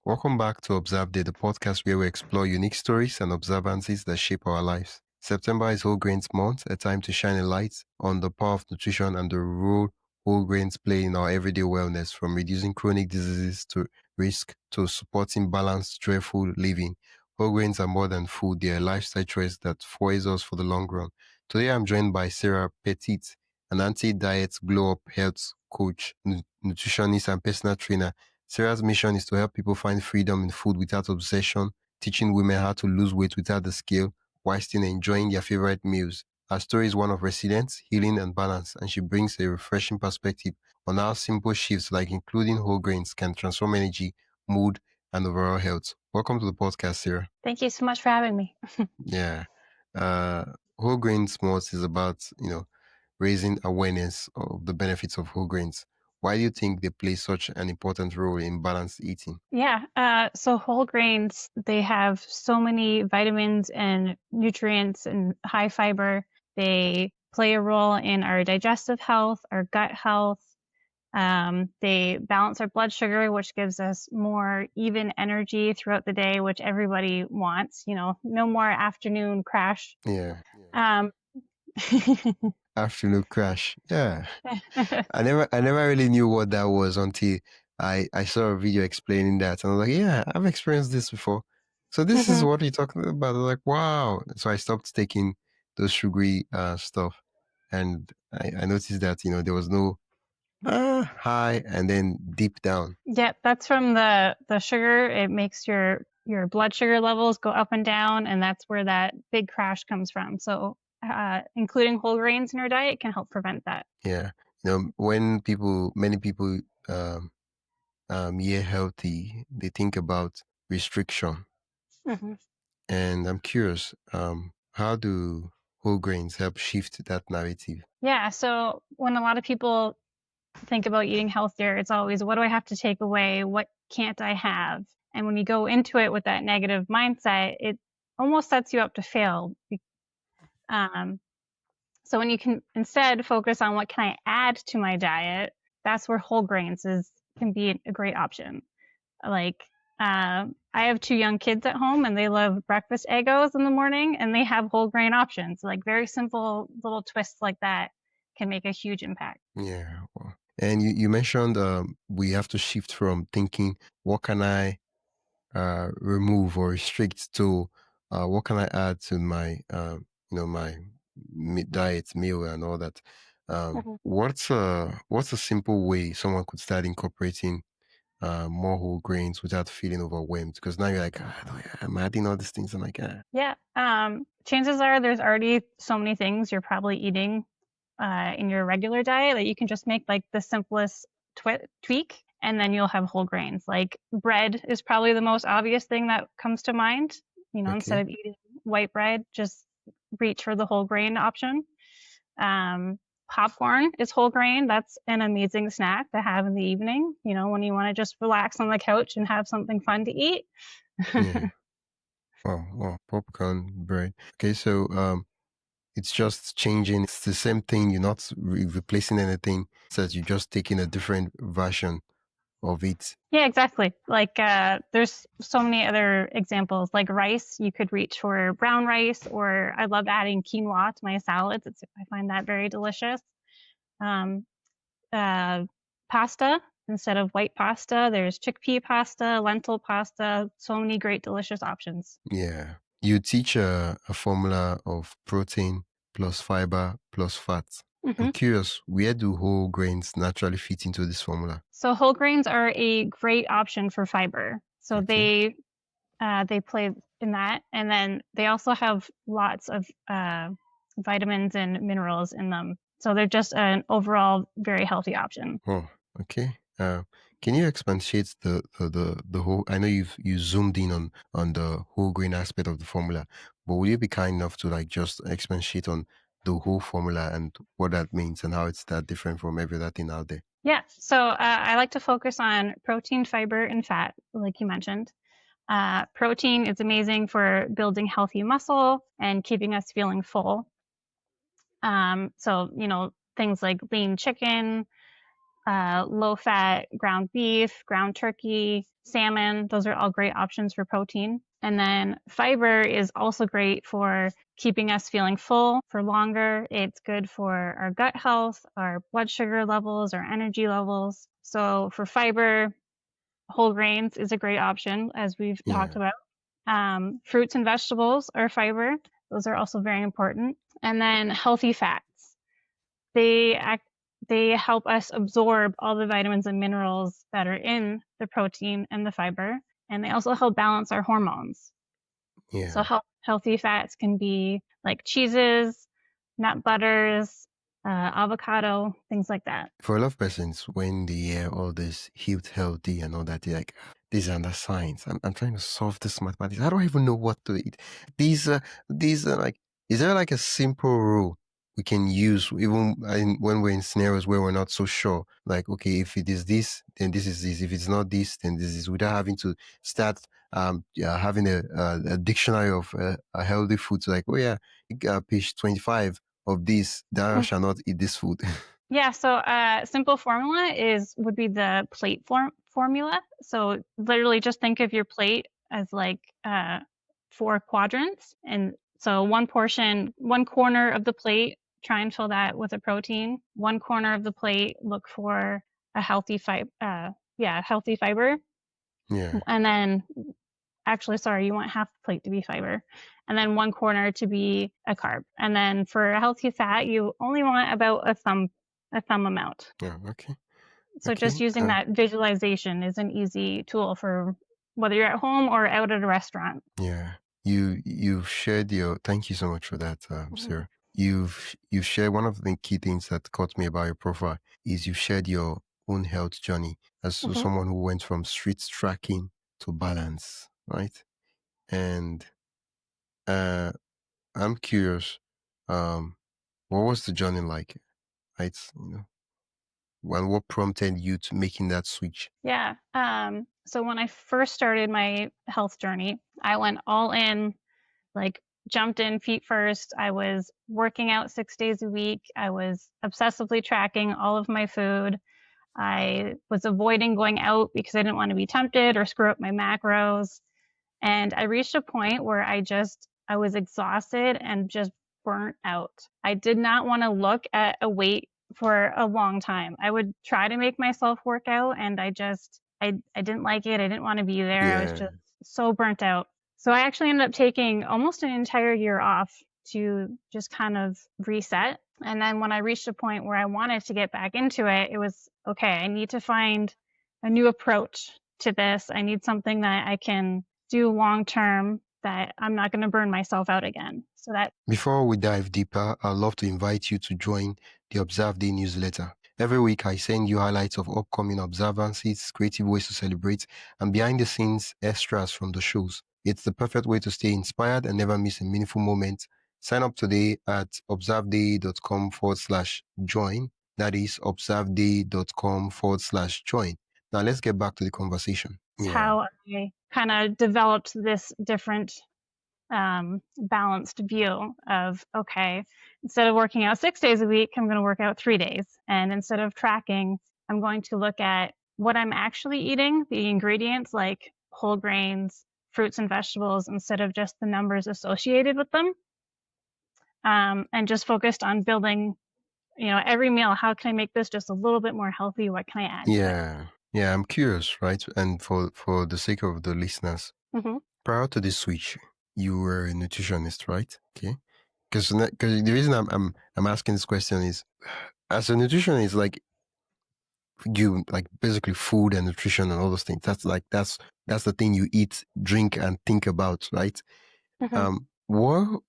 Welcome back to Observe Day, the podcast where we explore unique stories and observances that shape our lives. September is Whole Grains Month, a time to shine a light on the power of nutrition and the role whole grains play in our everyday wellness, from reducing chronic diseases to risk to supporting balanced, joyful living. Whole grains are more than food, they are a lifestyle choice that fuels us for the long run. Today I'm joined by Sarah Pettitt, an anti-diet glow-up health coach, nutritionist, and personal trainer. Sarah's mission is to help people find freedom in food without obsession, teaching women how to lose weight without the scale while still enjoying their favorite meals. Her story is one of resilience, healing, and balance, and she brings a refreshing perspective on how simple shifts like including whole grains can transform energy, mood, and overall health. Welcome to the podcast, Sarah. Thank you so much for having me. Yeah. Whole grains Month is about, raising awareness of the benefits of whole grains. Why do you think they play such an important role in balanced eating? Yeah, so whole grains, they have so many vitamins and nutrients and high fiber. They play a role in our digestive health, our gut health. They balance our blood sugar, which gives us more even energy throughout the day, which everybody wants. No more afternoon crash. Yeah. Um, Afternoon crash. Yeah. I never really knew what that was until I saw a video explaining that. And I was like, yeah, I've experienced this before. So this is what you're talking about. I was like, wow. So I stopped taking those sugary stuff. And I noticed that, there was no high and then deep down. Yeah, that's from the sugar. It makes your blood sugar levels go up and down, and that's where that big crash comes from. So including whole grains in your diet can help prevent that. Yeah. When many people hear healthy, they think about restriction. Mm-hmm. And I'm curious, how do whole grains help shift that narrative? Yeah, so when a lot of people think about eating healthier, it's always, what do I have to take away? What can't I have? And when you go into it with that negative mindset, it almost sets you up to fail. So when you can instead focus on what can I add to my diet, that's where whole grains can be a great option. Like I have 2 young kids at home, and they love breakfast Eggos in the morning, and they have whole grain options. Like very simple little twists like that can make a huge impact. Yeah. Well, and you mentioned we have to shift from thinking, what can I remove or restrict, to what can I add to my my diet, meal, and all that. What's a simple way someone could start incorporating more whole grains without feeling overwhelmed? Because now you're like, I'm adding all these things. I'm like, Yeah. Chances are there's already so many things you're probably eating in your regular diet that you can just make like the simplest tweak, and then you'll have whole grains. Like bread is probably the most obvious thing that comes to mind. Instead of eating white bread, just reach for the whole grain option. Popcorn is whole grain. That's an amazing snack to have in the evening, when you want to just relax on the couch and have something fun to eat. yeah. Wow, popcorn, bread. Okay, so it's just changing. It's the same thing. You're not replacing anything. It's that you're just taking a different version of it. Yeah, exactly. Like there's so many other examples. Like rice, you could reach for brown rice, or I love adding quinoa to my salads. I find that very delicious. Pasta, instead of white pasta, there's chickpea pasta, lentil pasta. So many great, delicious options. Yeah. You teach a formula of protein plus fiber plus fat. I'm curious, where do whole grains naturally fit into this formula? So whole grains are a great option for fiber. So they play in that, and then they also have lots of vitamins and minerals in them. So they're just an overall very healthy option. Oh, okay. Can you expatiate the whole? I know you zoomed in on the whole grain aspect of the formula, but will you be kind enough to like just expatiate on the whole formula and what that means and how it's that different from every other thing out there? Yeah. So I like to focus on protein, fiber, and fat, like you mentioned. Protein is amazing for building healthy muscle and keeping us feeling full. So things like lean chicken, low fat ground beef, ground turkey, salmon. Those are all great options for protein. And then fiber is also great for keeping us feeling full for longer. It's good for our gut health, our blood sugar levels, our energy levels. So for fiber, whole grains is a great option, as we've talked Yeah. about. Fruits and vegetables are fiber. Those are also very important. And then healthy fats. They act, they help us absorb all the vitamins and minerals that are in the protein and the fiber, and they also help balance our hormones. So Yeah. healthy fats can be like cheeses, nut butters, avocado, things like that. For a lot of persons, when they hear all this health, healthy, and all that, they're like, these are under science. I'm trying to solve this mathematics. How do I even know what to eat? These are like, is there like a simple rule we can use even when we're in scenarios where we're not so sure? Like, okay, if it is this, then this is this. If it's not this, then this is, without having to start having a dictionary of healthy foods. Like, oh yeah, page 25 of this, thou shall not eat this food. Yeah, so simple formula would be the plate formula. So literally just think of your plate as like 4 quadrants. And so one portion, one corner of the plate, try and fill that with a protein. One corner of the plate, look for a healthy healthy fiber. Yeah. And then actually, sorry, you want half the plate to be fiber, and then one corner to be a carb. And then for a healthy fat, you only want about a thumb amount. Yeah. Okay. So just Okay. using that visualization is an easy tool for whether you're at home or out at a restaurant. Yeah. You've shared your, thank you so much for that, Mhm. Sarah. You've shared one of the key things that caught me about your profile is you've shared your own health journey as Mhm. someone who went from street tracking to balance, right? And uh I'm curious, um, what was the journey like? Right? And what prompted you to making that switch? Yeah. So when I first started my health journey, I went all in, like jumped in feet first. I was working out 6 days a week. I was obsessively tracking all of my food. I was avoiding going out because I didn't want to be tempted or screw up my macros. And I reached a point where I was exhausted and just burnt out. I did not want to look at a weight for a long time. I would try to make myself work out and I didn't like it. I didn't want to be there. I was Yeah. just so burnt out. So I actually ended up taking almost an entire year off to just kind of reset. And then when I reached a point where I wanted to get back into it, it was okay, I need to find a new approach to this. I need something that I can do long term that I'm not going to burn myself out again. So that Before we dive deeper, I'd love to invite you to join the Observe Day newsletter. Every week, I send you highlights of upcoming observances, creative ways to celebrate, and behind the scenes extras from the shows. It's the perfect way to stay inspired and never miss a meaningful moment. Sign up today at observeday.com/join. That is observeday.com/join. Now, let's get back to the conversation. is Yeah. how I kind of developed this different balanced view of, okay, instead of working out 6 days a week, I'm going to work out 3 days. And instead of tracking, I'm going to look at what I'm actually eating, the ingredients like whole grains, fruits and vegetables, instead of just the numbers associated with them. And just focused on building, every meal. How can I make this just a little bit more healthy? What can I add to it? Yeah. Yeah, I'm curious, right? And for the sake of the listeners, Mm-hmm. prior to this switch, you were a nutritionist, right? Okay. Because the reason I'm asking this question is, as a nutritionist, like you like basically food and nutrition and all those things. That's the thing you eat, drink, and think about, right? Mm-hmm. What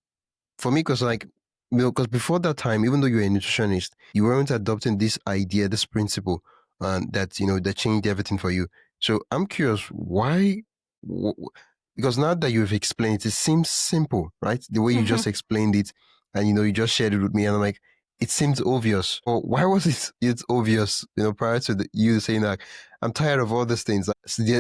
for me, because like, because before that time, even though you were a nutritionist, you weren't adopting this idea, this principle, that that changed everything for you. So I'm curious, why? Because now that you've explained it, it seems simple, right? The way you Mm-hmm. just explained it, and you just shared it with me, and I'm like, it seems obvious. Or why was it's obvious? Prior to you saying that I'm tired of all these things.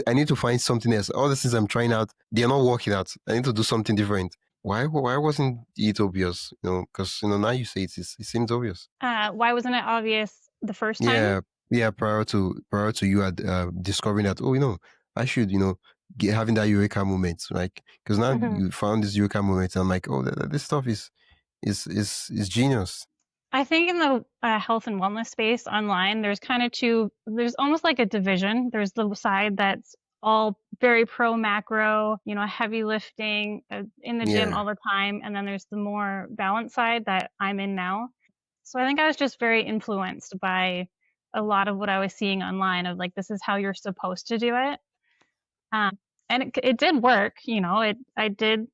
I need to find something else. All the things I'm trying out, they're not working out. I need to do something different. Why wasn't it obvious? Because now you say it seems obvious. Why wasn't it obvious the first time? Yeah, Yeah, prior to you discovering that, oh, I should, having that eureka moment, like, because now Mhm. you found this eureka moment, and I'm like, oh, this stuff is genius. I think in the, health and wellness space online, there's kinda 2 there's almost like a division. There's the side that's all very pro macro, heavy lifting, in the gym Yeah. all the time, and then there's the more balanced side that I'm in now. So I think I was just very influenced by a lot of what I was seeing online of, like, this is how you're supposed to do it. And it did work, I did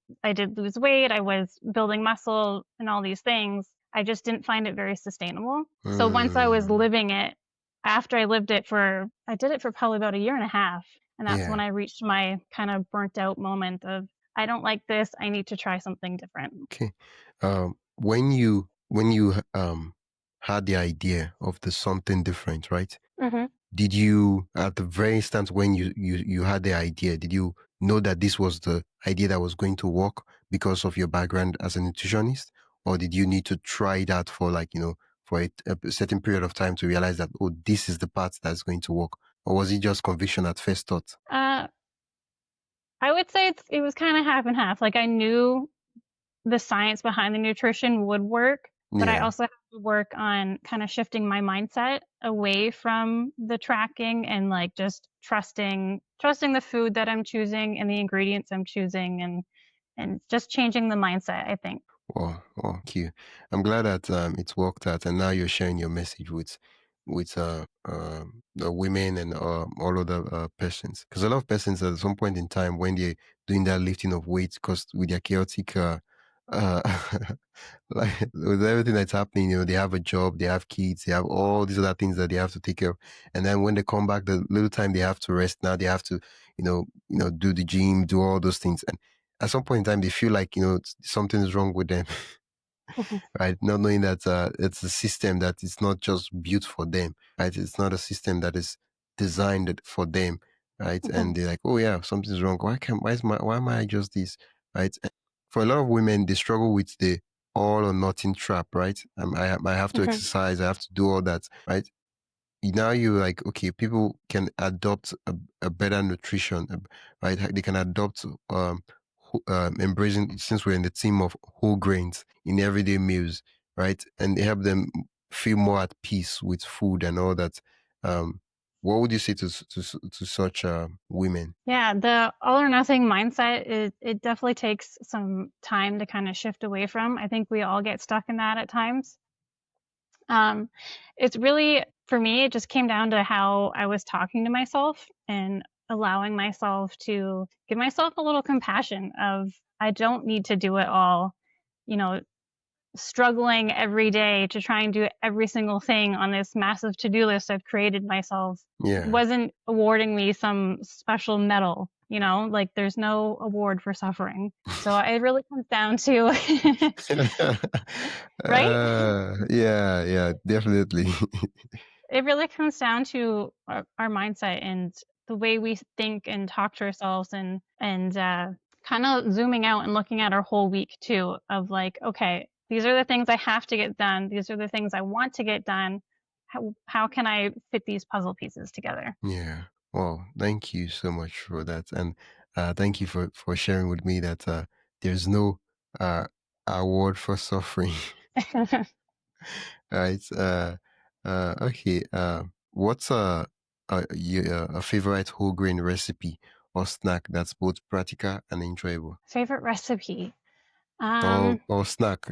lose weight, I was building muscle and all these things. I just didn't find it very sustainable. So once I was Mm, living it, after I did it for probably about a year and a half, and that's when yeah. I reached my kind of burnt out moment of, "I don't like this, I need to try something different." Okay. When you had the idea of the something different, right? Mhm. Did you, at the very instant when you had the idea, did you know that this was the idea that was going to work because of your background as a nutritionist? Or did you need to try that for, like, for a certain period of time to realize that, oh, this is the part that's going to work? Or was it just conviction at first thought? Uh, I would say it was kinda half and half, like, I knew the science behind the nutrition would work, but I Yeah. also have to work on kind of shifting my mindset away from the tracking and like just trusting the food that I'm choosing and the ingredients I'm choosing and just changing the mindset, I think. Wow, wow, thank you. I'm glad that it's worked out, and now you're sharing your message with the women and all other persons. Because a lot of persons at some point in time when they're doing that lifting of weights, because with their chaotic, uh, like with everything that's happening, they have a job, they have kids, they have all these other things that they have to take care of, and then when they come back, the little time they have to rest, now they have to, do the gym, do all those things, and at some point in time they feel like something is wrong with them. Right, not knowing that it's a system that is not just built for them, right? It's not a system that is designed for them, right? And they're like, oh yeah, something's wrong. Why am I just this, right? And for a lot of women, they struggle with the all or nothing trap, right? I have to exercise, I have to do all that, right? Now you're like, okay, people can adopt a better nutrition, right? They can adopt embracing, since we're in the theme of whole grains in everyday meals, right? And they help them feel more at peace with food and all that. Um, what would you say to such women? Yeah, the all or nothing mindset, it definitely takes some time to kind of shift away from. I think we all get stuck in that at times. Um, it's really for me, it just came down to how I was talking to myself and allowing myself to give myself a little compassion of I don't need to do it all, you know, struggling every day to try and do every single thing on this massive to-do list I've created myself Yeah. wasn't awarding me some special medal, like there's no award for suffering. So it really comes down to right? Yeah, yeah, definitely. It really comes down to our mindset and the way we think and talk to ourselves and kind of zooming out and looking at our whole week too of like, okay, these are the things I have to get done. These are the things I want to get done. How can I fit these puzzle pieces together? Yeah. Well, thank you so much for that. And thank you for sharing with me that there's no uh, award for suffering. Right. Okay. What's a favorite whole grain recipe or snack that's both practical and enjoyable? Favorite recipe. Or snack,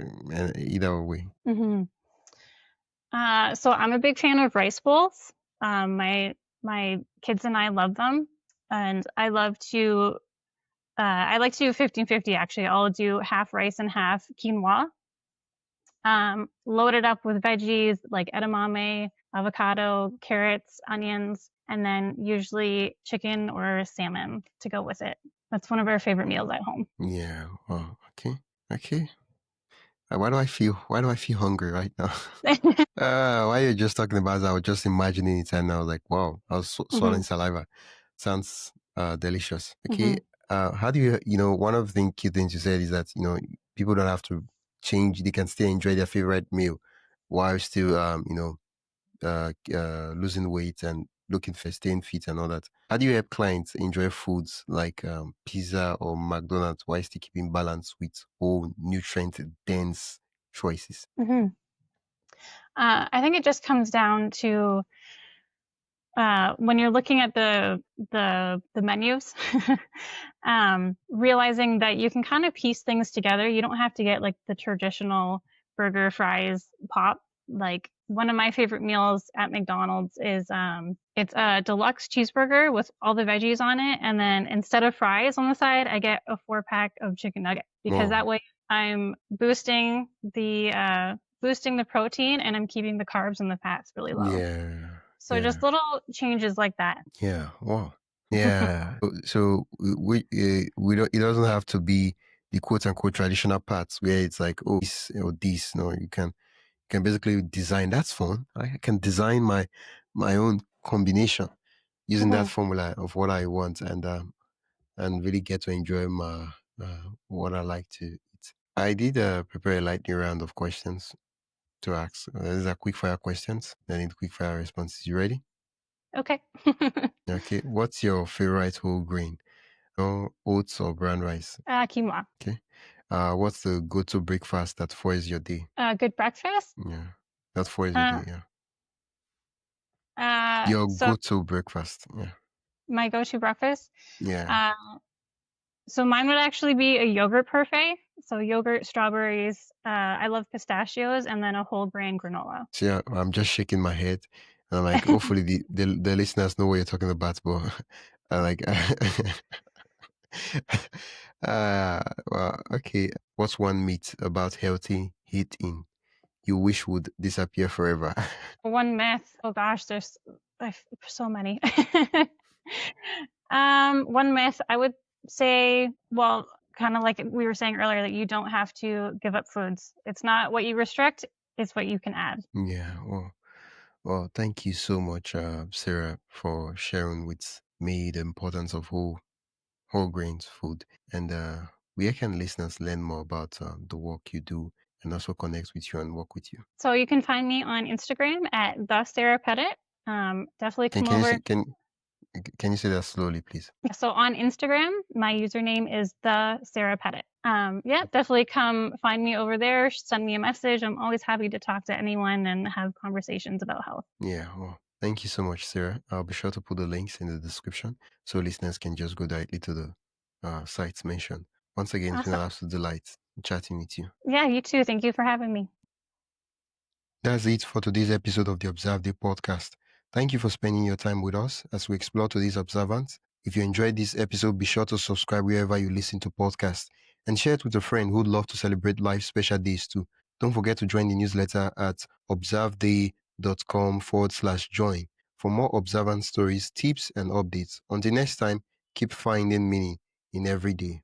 either way. Mhm. So I'm a big fan of rice bowls. My kids and I love them, and I like to do 50-50 actually. I'll do half rice and half quinoa. Load it up with veggies like edamame, avocado, carrots, onions, and then usually chicken or salmon to go with it. That's one of our favorite meals at home. Yeah. Oh, okay. Okay. Why do I feel hungry right now? While you're just talking about it, I was just imagining it, and I was like, wow, I was swallowing Mhm, saliva. Sounds delicious. Okay. mhm. How do one of the key things you said is that, people don't have to change, they can still enjoy their favorite meal while still, losing weight and looking for staying fit and all that. How do you help clients enjoy foods like pizza or McDonald's while still keeping balance with whole nutrient dense choices? Mhm. I think it just comes down to when you're looking at the menus, realizing that you can kind of piece things together. You don't have to get like the traditional burger, fries, pop. Like one of my favorite meals at McDonald's is it's a deluxe cheeseburger with all the veggies on it, and then instead of fries on the side, I get a 4-pack of chicken nugget because Oh, that way I'm boosting the protein and I'm keeping the carbs and the fats really low. yeah, So just yeah, little changes like that. yeah. Wow. Yeah. So we don't. It doesn't have to be the quote unquote traditional parts where it's like, oh, this or this. No, you can basically design. That's fun. I can design my own combination using that Mhm. formula of what I want and really get to enjoy what I like to eat. I did prepare a lightning round of questions to ask. These are quick fire questions. I need quick fire responses. You ready? Okay. Okay. What's your favorite whole grain? No oats or brown rice. Quinoa. Okay. What's the go-to breakfast that foils your day? Good breakfast. Yeah, that foils your Uh, day. Yeah, your so go-to breakfast. Yeah, my go-to breakfast. yeah. Uh, so mine would actually be a yogurt parfait. So yogurt, strawberries. I love pistachios, and then a whole grain granola. See, I'm just shaking my head. And I'm like, hopefully the listeners know what you're talking about, but I like, well, okay. What's one myth about healthy eating you wish would disappear forever? One myth. Oh gosh, there's so many. One myth I would say, well, kind of like we were saying earlier, that you don't have to give up foods. It's not what you restrict, it's what you can add. Yeah. Well, thank you so much, Sarah, for sharing with me the importance of whole grains food. And where can listeners learn more about the work you do and also connect with you and work with you? So you can find me on Instagram at the Sarah Pettitt. Definitely Can come can you over. say, can you say that slowly, please? So on Instagram, my username is the Sarah Pettitt. Yeah, definitely come find me over there. Send me a message. I'm always happy to talk to anyone and have conversations about health. Yeah. Well, thank you so much, Sarah. I'll be sure to put the links in the description so listeners can just go directly to the sites mentioned. Once again, it's been an Awesome. absolute delight chatting with you. Yeah, you too. Thank you for having me. That's it for today's episode of the Observe Day podcast. Thank you for spending your time with us as we explore today's observance. If you enjoyed this episode, be sure to subscribe wherever you listen to podcasts and share it with a friend who'd love to celebrate life's special days too. Don't forget to join the newsletter at observeday.com/join for more observance stories, tips, and updates. Until next time, keep finding meaning in every day.